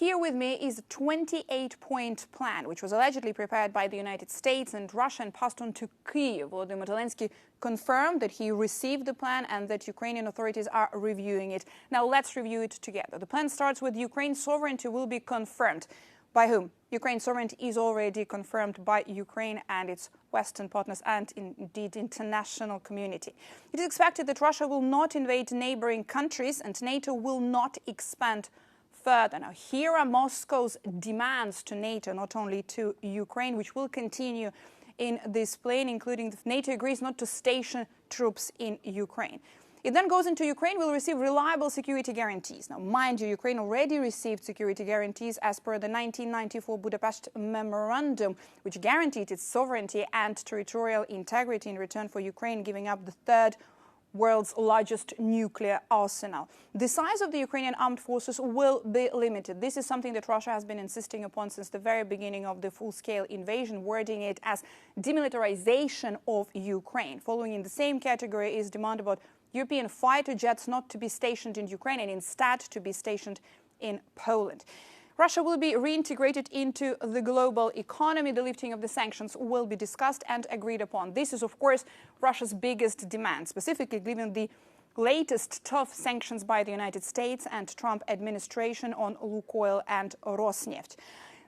Here with me is a 28-point plan, which was allegedly prepared by the United States and Russia and passed on to Kiev. Volodymyr Zelensky confirmed that he received the plan and that Ukrainian authorities are reviewing it. Now let's review it together. The plan starts with Ukraine's sovereignty will be confirmed. By whom? Ukraine's sovereignty is already confirmed by Ukraine and its Western partners and indeed international community. It is expected that Russia will not invade neighboring countries and NATO will not expand further. Now, here are Moscow's demands to NATO, not only to Ukraine, which will continue in this plan, including if NATO agrees not to station troops in Ukraine. It then goes into Ukraine will receive reliable security guarantees. Now, mind you, Ukraine already received security guarantees as per the 1994 Budapest Memorandum, which guaranteed its sovereignty and territorial integrity in return for Ukraine giving up the third world's largest nuclear arsenal. The size of the Ukrainian armed forces will be limited. This is something that Russia has been insisting upon since the very beginning of the full-scale invasion, wording it as demilitarization of Ukraine. Following in the same category is demand about European fighter jets not to be stationed in Ukraine and instead to be stationed in Poland. Russia will be reintegrated into the global economy. The lifting of the sanctions will be discussed and agreed upon. This is, of course, Russia's biggest demand, specifically given the latest tough sanctions by the United States and Trump administration on Lukoil and Rosneft.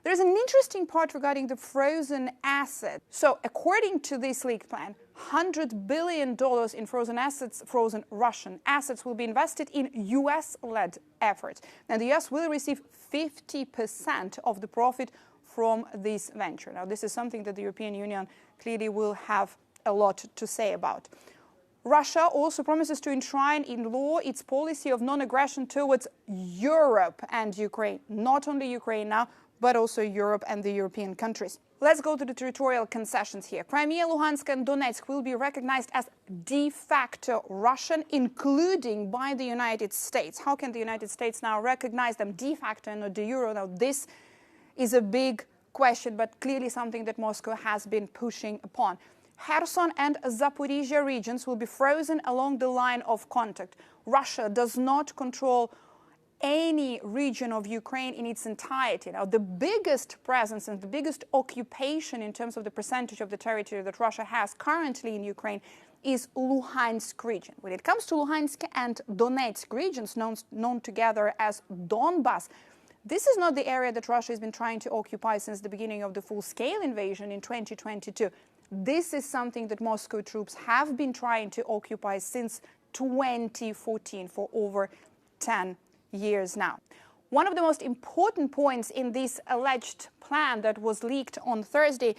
There is an interesting part regarding the frozen asset. So, according to this leaked plan, $100 billion in frozen assets, frozen Russian assets, will be invested in US-led efforts. And the US will receive 50% of the profit from this venture. Now, this is something that the European Union clearly will have a lot to say about. Russia also promises to enshrine in law its policy of non-aggression towards Europe and Ukraine. Not only Ukraine now, but also Europe and the European countries. Let's go to the territorial concessions here. Crimea, Luhansk and Donetsk will be recognized as de facto Russian, including by the United States. How can the United States now recognize them de facto and not de jure? Now, this is a big question, but clearly something that Moscow has been pushing upon. Kherson and Zaporizhia regions will be frozen along the line of contact. Russia does not control any region of Ukraine in its entirety. Now, the biggest presence and the biggest occupation in terms of the percentage of the territory that Russia has currently in Ukraine is Luhansk region. When it comes to Luhansk and Donetsk regions, known together as Donbas, this is not the area that Russia has been trying to occupy since the beginning of the full-scale invasion in 2022. This is something that Moscow troops have been trying to occupy since 2014, for over 10 years now. One of the most important points in this alleged plan that was leaked on Thursday,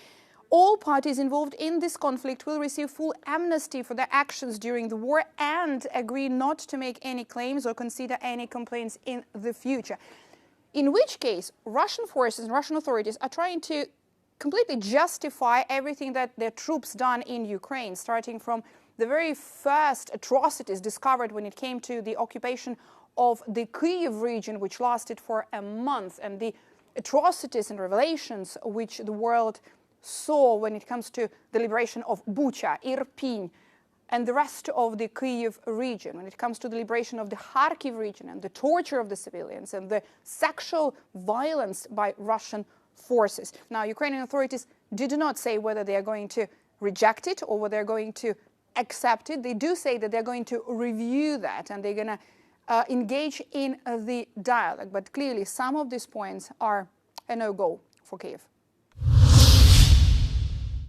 all parties involved in this conflict will receive full amnesty for their actions during the war and agree not to make any claims or consider any complaints in the future. In which case, Russian forces and Russian authorities are trying to completely justify everything that their troops done in Ukraine, starting from the very first atrocities discovered when it came to the occupation of the Kiev region, which lasted for a month, and the atrocities and revelations which the world saw when it comes to the liberation of Bucha, Irpin, and the rest of the Kiev region, when it comes to the liberation of the Kharkiv region and the torture of the civilians and the sexual violence by Russian forces. Now, Ukrainian authorities did not say whether they are going to reject it or whether they're going to accept it. They do say that they're going to review that and they're going to engage in the dialogue. But clearly, some of these points are a no-go for Kiev.